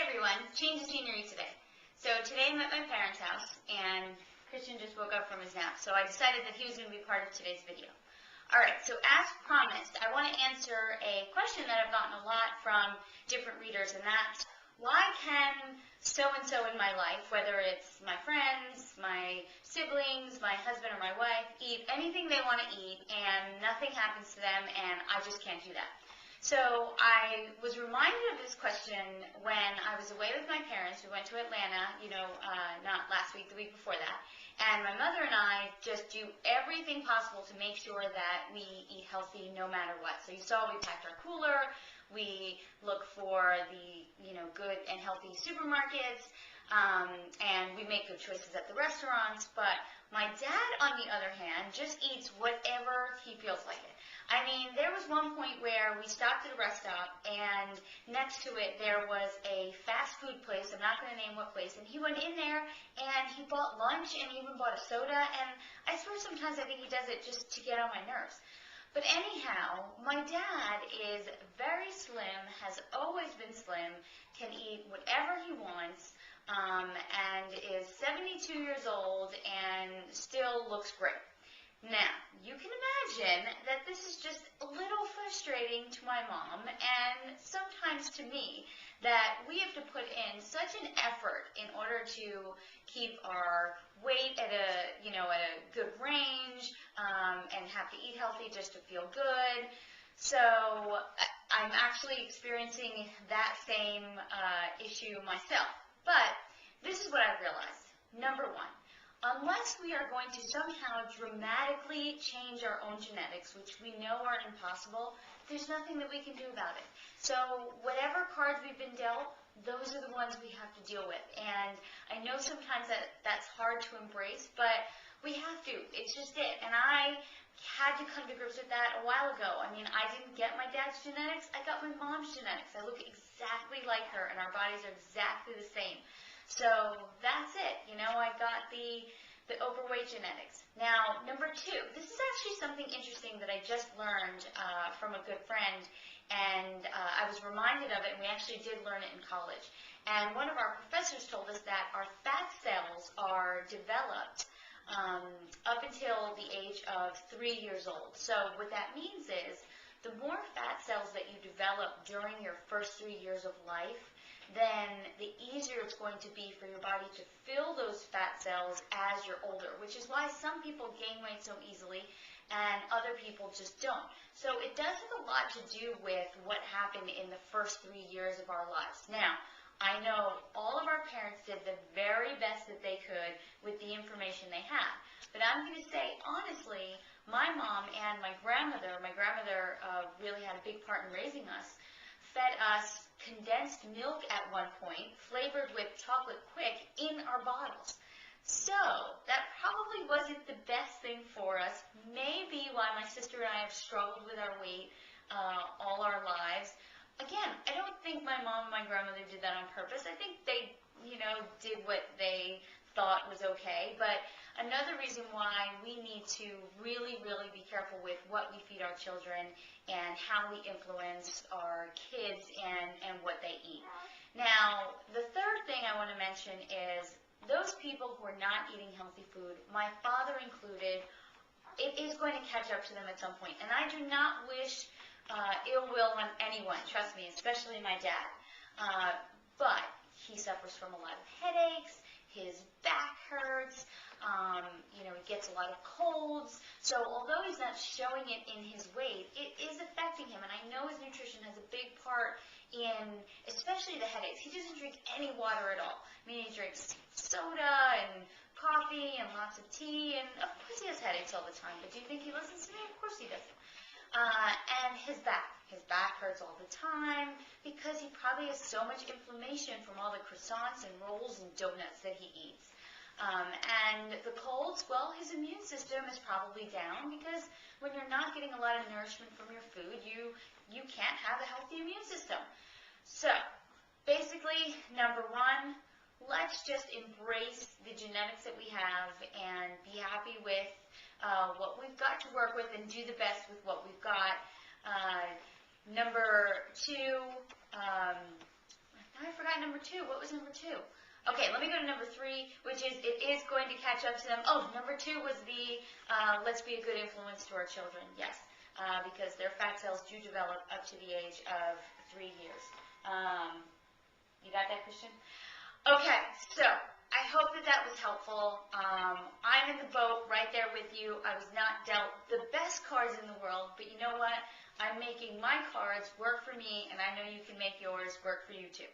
everyone, change of scenery today. So today I'm at my parents' house and Christian just woke up from his nap, so I decided that he was going to be part of today's video. Alright, so as promised, I want to answer a question that I've gotten a lot from different readers, and that's, why can so-and-so in my life, whether it's my friends, my siblings, my husband or my wife, eat anything they want to eat and nothing happens to them and I just can't do that? So I was reminded of this question when I was away with my parents. We went to Atlanta, not last week, the week before that. And my mother and I just do everything possible to make sure that we eat healthy no matter what. So you saw we packed our cooler. We look for the, good and healthy supermarkets. And we make good choices at the restaurants. But my dad, on the other hand, just eats whatever he feels like it. I mean, there was one point where we stopped at a rest stop, and next to it there was a fast food place. I'm not going to name what place. And he went in there, and he bought lunch, and even bought a soda. And I swear sometimes I think he does it just to get on my nerves. But anyhow, my dad is very slim, has always been slim, can eat whatever he wants, and is 72 years old and still looks great. Now, you can imagine that this is just a little frustrating to my mom and sometimes to me, that we have to put in such an effort in order to keep our weight at a good range, and have to eat healthy just to feel good. So I'm actually experiencing that same issue myself. But this is what I've realized. Number one, unless we are going to somehow dramatically change our own genetics, which we know are impossible, there's nothing that we can do about it. So whatever cards we've been dealt, those are the ones we have to deal with. And I know sometimes that's hard to embrace, but we have to. It's just it. And I had to come to grips with that a while ago. I mean, I didn't get my dad's genetics. I got my mom's genetics. I look exactly like her, and our bodies are exactly the same. So that's it. I got the overweight genetics. Now, number two, this is actually something interesting that I just learned from a good friend, and I was reminded of it, and we actually did learn it in college. And one of our professors told us that our fat cells are developed up until the age of 3 years old. So what that means is the more fat cells that you develop during your first 3 years of life, then the easier it's going to be for your body to fill those fat cells as you're older, which is why some people gain weight so easily and other people just don't. So it does have a lot to do with what happened in the first 3 years of our lives. Now, I know all of our parents did the very best that they could with the information they had. But I'm going to say, honestly, my mom and my grandmother really had a big part in raising us, fed us condensed milk at one point, flavored with chocolate quick in our bottles. So that probably wasn't the best thing for us. Maybe why my sister and I have struggled with our weight all our lives. Again, I don't think my mom and my grandmother did that on purpose. I think they, did what they thought was okay. But another reason why we need to really, really be careful with what we feed our children and how we influence our kids and what they eat. Now, the third thing I want to mention is those people who are not eating healthy food, my father included, it is going to catch up to them at some point. And I do not wish ill will on anyone, trust me, especially my dad. But he suffers from a lot of headaches, his back hurts, he gets a lot of colds. So although he's not showing it in his weight, it is affecting him. And I know his nutrition has a big part in, especially the headaches. He doesn't drink any water at all. I mean, he drinks soda and coffee and lots of tea, and of course he has headaches all the time. But do you think he listens to me? Of course he doesn't. And his back hurts all the time because he probably has so much inflammation from all the croissants and rolls and donuts that he eats. And the colds, well, his immune system is probably down because when you're not getting a lot of nourishment from your food, you can't have a healthy immune system. So, basically, number one, let's just embrace the genetics that we have and be happy with what we've got to work with and do the best with what we've got. Number two, I Now I forgot number 2. What was number 2? Okay, let me go to number 3, which is it is going to catch up to them. Oh, number 2 was the let's be a good influence to our children. Yes, because their fat cells do develop up to the age of 3 years. You got that, Christian? Okay, so I hope that that was helpful. I'm in the boat right there with you. I was not dealt the best cards in the world, but you know what? I'm making my cards work for me, and I know you can make yours work for you too.